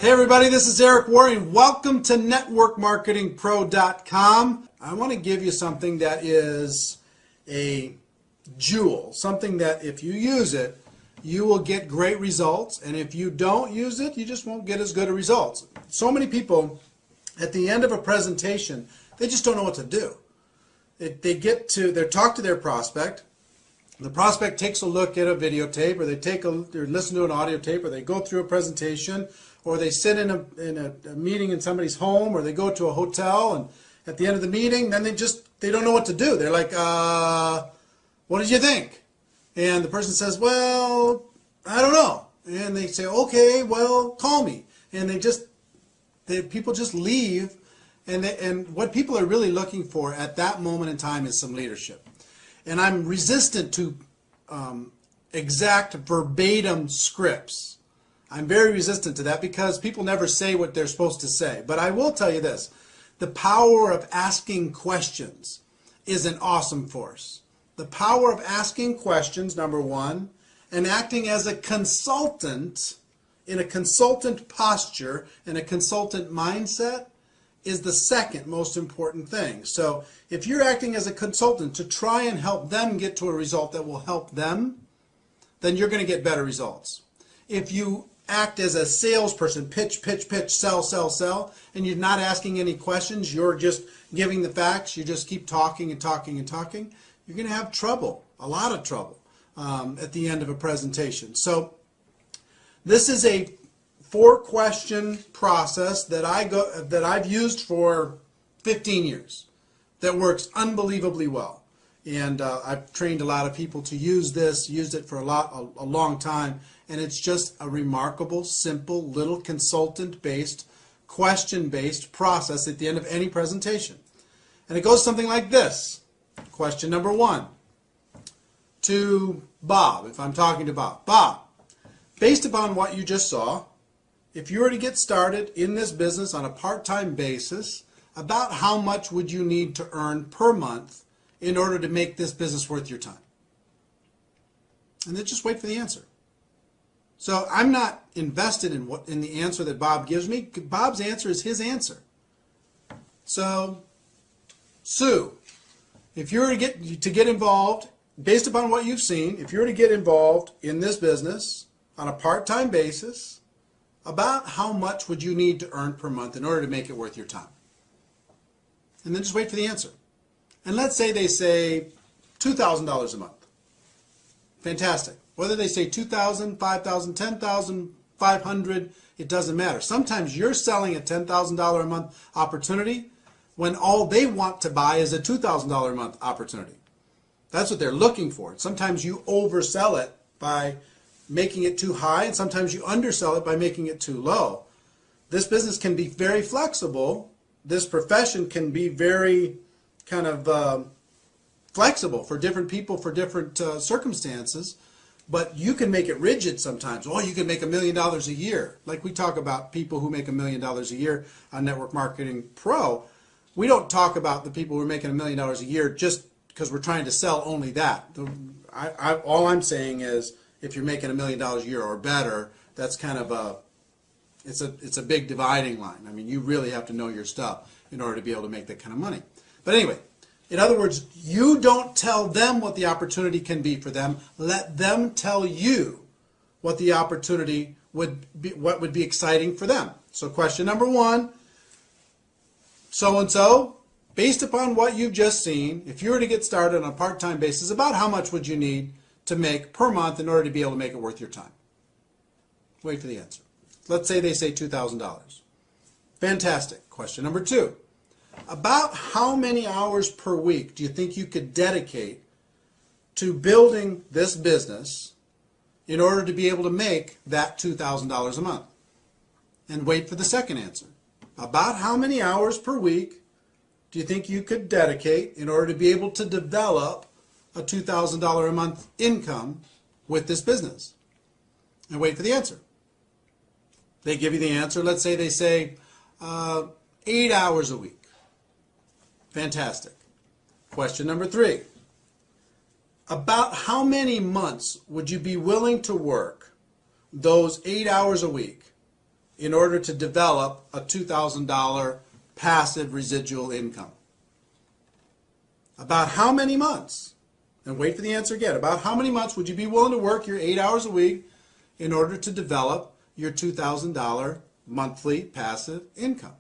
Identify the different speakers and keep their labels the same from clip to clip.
Speaker 1: Hey everybody, this is Eric Worre and welcome to networkmarketingpro.com. I want to give you something that is a jewel, something that if you use it, you will get great results, and if you don't use it, you just won't get as good of results. So many people at the end of a presentation, they just don't know what to do. They talk to their prospect. The prospect takes a look at a videotape, or they listen to an audio tape, or they go through a presentation, or they sit in a meeting in somebody's home, or they go to a hotel, and at the end of the meeting, then they don't know what to do. They're like, what did you think? And the person says, well, I don't know. And they say, okay, well, call me. And people just leave, and what people are really looking for at that moment in time is some leadership. And I'm resistant to exact verbatim scripts. I'm very resistant to that because people never say what they're supposed to say. But I will tell you this, the power of asking questions is an awesome force. The power of asking questions, number one, and acting as a consultant, in a consultant posture, in a consultant mindset, is the second most important thing. So if you're acting as a consultant to try and help them get to a result that will help them, then you're going to get better results. If you act as a salesperson, pitch, sell, and you're not asking any questions, you're just giving the facts, you just keep talking and talking and talking, you're going to have trouble, a lot of trouble at the end of a presentation. So this is a 4-question process that I've used for 15 years that works unbelievably well. And I've trained a lot of people to use this, used it for a long time, and it's just a remarkable, simple, little consultant-based, question-based process at the end of any presentation. And it goes something like this. Question number 1 to Bob, if I'm talking to Bob. Bob, based upon what you just saw, if you were to get started in this business on a part-time basis, about how much would you need to earn per month in order to make this business worth your time? And then just wait for the answer. So I'm not invested in the answer that Bob gives me. Bob's answer is his answer. So, Sue, if you were to get involved, based upon what you've seen, if you were to get involved in this business on a part-time basis, about how much would you need to earn per month in order to make it worth your time? And then just wait for the answer. And let's say they say $2,000 a month. Fantastic. Whether they say $2,000, $5,000, $10,000, $500, it doesn't matter. Sometimes you're selling a $10,000 a month opportunity when all they want to buy is a $2,000 a month opportunity. That's what they're looking for. Sometimes you oversell it by making it too high, and sometimes you undersell it by making it too low. This business can be very flexible. This profession can be very kind of flexible for different people, for different circumstances, but you can make it rigid sometimes. Oh, you can make $1 million a year. Like we talk about people who make $1 million a year on Network Marketing Pro. We don't talk about the people who are making $1 million a year just because we're trying to sell only that. All I'm saying is if you're making $1 million a year or better, that's kind of it's a big dividing line. I mean, you really have to know your stuff in order to be able to make that kind of money. But anyway, in other words, you don't tell them what the opportunity can be for them. Let them tell you what the opportunity would be, what would be exciting for them. So question number 1, so-and-so, based upon what you've just seen, if you were to get started on a part-time basis, about how much would you need to make per month in order to be able to make it worth your time? Wait for the answer. Let's say they say $2,000. Fantastic. Question number 2. About how many hours per week do you think you could dedicate to building this business in order to be able to make that $2,000 a month? And wait for the second answer. About how many hours per week do you think you could dedicate in order to be able to develop a $2,000 a month income with this business? And wait for the answer. They give you the answer. Let's say they say 8 hours a week. Fantastic. Question number 3. About how many months would you be willing to work those 8 hours a week in order to develop a $2,000 passive residual income? About how many months? And wait for the answer again. About how many months would you be willing to work your 8 hours a week in order to develop your $2,000 monthly passive income?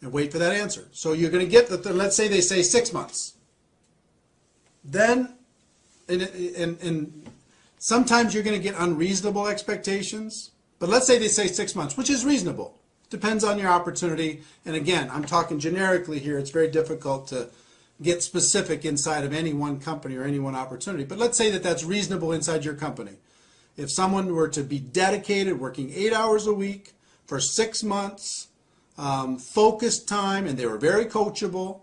Speaker 1: And wait for that answer. So you're going to get let's say they say 6 months. Then, and sometimes you're going to get unreasonable expectations. But let's say they say 6 months, which is reasonable. Depends on your opportunity. And again, I'm talking generically here. It's very difficult to get specific inside of any one company or any one opportunity. But let's say that that's reasonable inside your company. If someone were to be dedicated, working 8 hours a week for 6 months, focused time, and they were very coachable,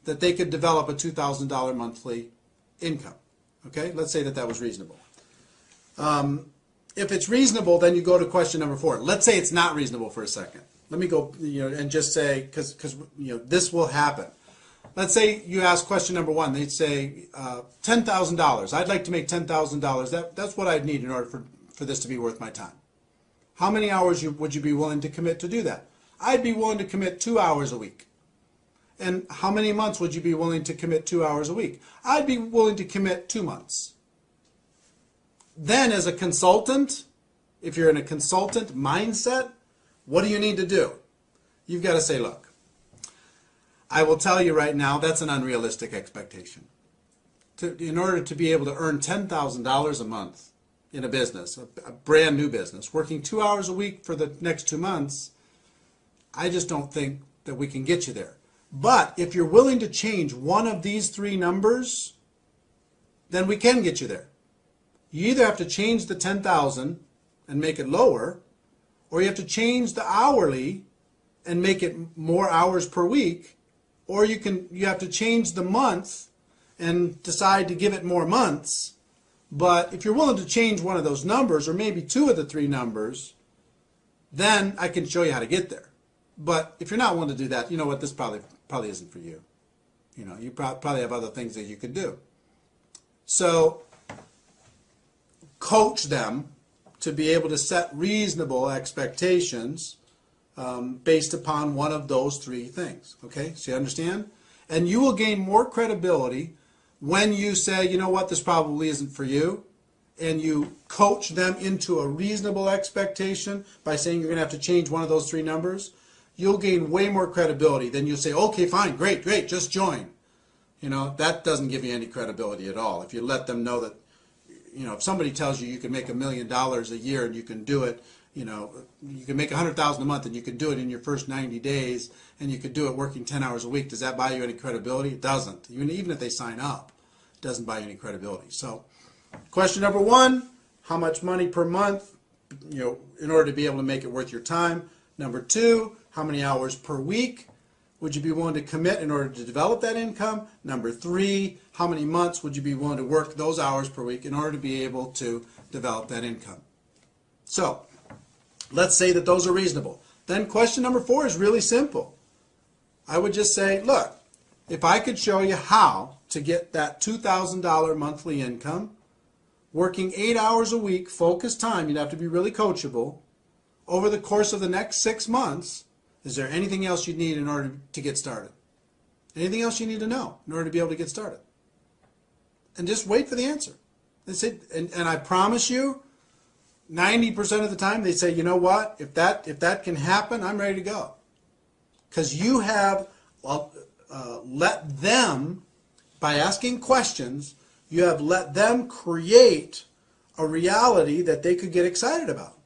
Speaker 1: that they could develop a $2,000 monthly income. Okay, let's say that that was reasonable. If it's reasonable, then you go to question number 4. Let's say it's not reasonable for a second. Let me go, and just say, because this will happen. Let's say you ask question number 1. They'd say $10,000. I'd like to make $10,000. That's what I'd need in order for this to be worth my time. How many hours would you be willing to commit to do that? I'd be willing to commit 2 hours a week. And how many months would you be willing to commit 2 hours a week? I'd be willing to commit 2 months. Then as a consultant, if you're in a consultant mindset, what do you need to do? You've got to say, look, I will tell you right now, that's an unrealistic expectation. In order to be able to earn $10,000 a month in a business, a brand new business, working 2 hours a week for the next 2 months, I just don't think that we can get you there. But if you're willing to change one of these 3 numbers, then we can get you there. You either have to change the 10,000 and make it lower, or you have to change the hourly and make it more hours per week, or you have to change the month and decide to give it more months. But if you're willing to change one of those numbers, or maybe 2 of the 3 numbers, then I can show you how to get there. But if you're not willing to do that, you know what, this probably isn't for you. You probably have other things that you could do. So coach them to be able to set reasonable expectations based upon one of those 3 things. Okay, so you understand? And you will gain more credibility when you say, you know what, this probably isn't for you, and you coach them into a reasonable expectation by saying you're going to have to change one of those 3 numbers. You'll gain way more credibility than you'll say, okay, fine, great, just join. That doesn't give you any credibility at all. If you let them know that, if somebody tells you can make $1 million a year and you can do it, you can make $100,000 a month and you can do it in your first 90 days and you could do it working 10 hours a week, does that buy you any credibility? It doesn't. Even if they sign up, it doesn't buy you any credibility. So question number 1, how much money per month, in order to be able to make it worth your time? Number 2, how many hours per week would you be willing to commit in order to develop that income? Number 3, how many months would you be willing to work those hours per week in order to be able to develop that income? So let's say that those are reasonable. Then question number 4 is really simple. I would just say, look, if I could show you how to get that $2,000 monthly income, working 8 hours a week, focused time, you'd have to be really coachable, over the course of the next 6 months, is there anything else you need in order to get started? Anything else you need to know in order to be able to get started? And just wait for the answer. That's it. And I promise you, 90% of the time they say, you know what, if that can happen, I'm ready to go. Because you have let them, by asking questions, you have let them create a reality that they could get excited about.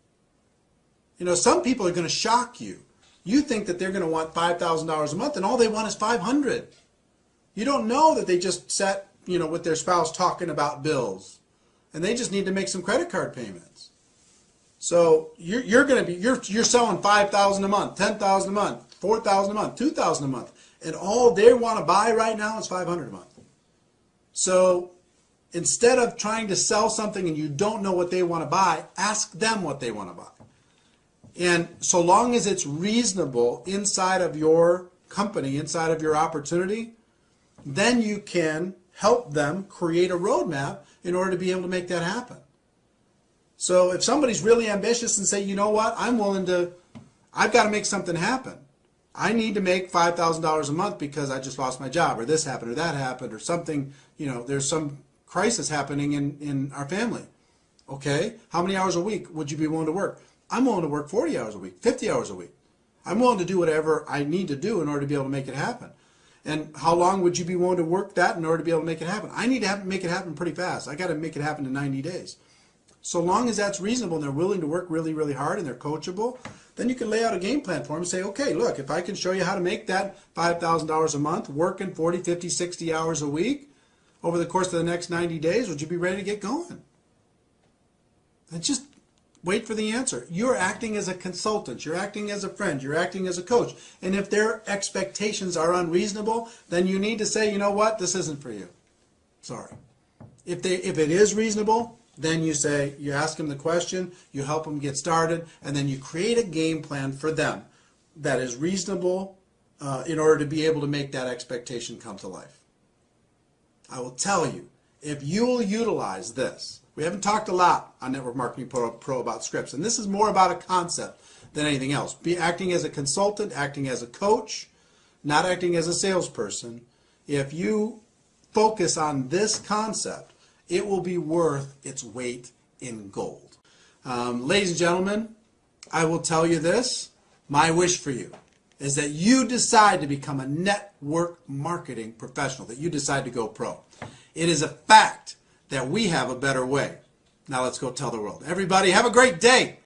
Speaker 1: Some people are going to shock you. You think that they're going to want $5,000 a month and all they want is $500. You don't know that they just sat, with their spouse talking about bills and they just need to make some credit card payments. So you're selling $5,000 a month, $10,000 a month, $4,000 a month, $2,000 a month, and all they want to buy right now is $500 a month. So instead of trying to sell something and you don't know what they want to buy, ask them what they want to buy. And so long as it's reasonable inside of your company, inside of your opportunity, then you can help them create a roadmap in order to be able to make that happen. So if somebody's really ambitious and say, you know what, I've got to make something happen. I need to make $5,000 a month because I just lost my job, or this happened, or that happened, or something, there's some crisis happening in our family. Okay, how many hours a week would you be willing to work? I'm willing to work 40 hours a week, 50 hours a week. I'm willing to do whatever I need to do in order to be able to make it happen. And how long would you be willing to work that in order to be able to make it happen? I need to make it happen pretty fast. I got to make it happen in 90 days. So long as that's reasonable and they're willing to work really, really hard and they're coachable, then you can lay out a game plan for them and say, okay, look, if I can show you how to make that $5,000 a month, working 40, 50, 60 hours a week over the course of the next 90 days, would you be ready to get going? And just wait for the answer. You're acting as a consultant. You're acting as a friend. You're acting as a coach. And if their expectations are unreasonable, then you need to say, you know what, this isn't for you. Sorry. If it is reasonable, then you say, you ask them the question, you help them get started, and then you create a game plan for them that is reasonable in order to be able to make that expectation come to life. I will tell you, if you will utilize this, we haven't talked a lot on Network Marketing Pro about scripts, and this is more about a concept than anything else. Be acting as a consultant, acting as a coach, not acting as a salesperson. If you focus on this concept, it will be worth its weight in gold. Ladies and gentlemen, I will tell you this. My wish for you is that you decide to become a network marketing professional, that you decide to go pro. It is a fact that we have a better way. Now let's go tell the world. Everybody, have a great day.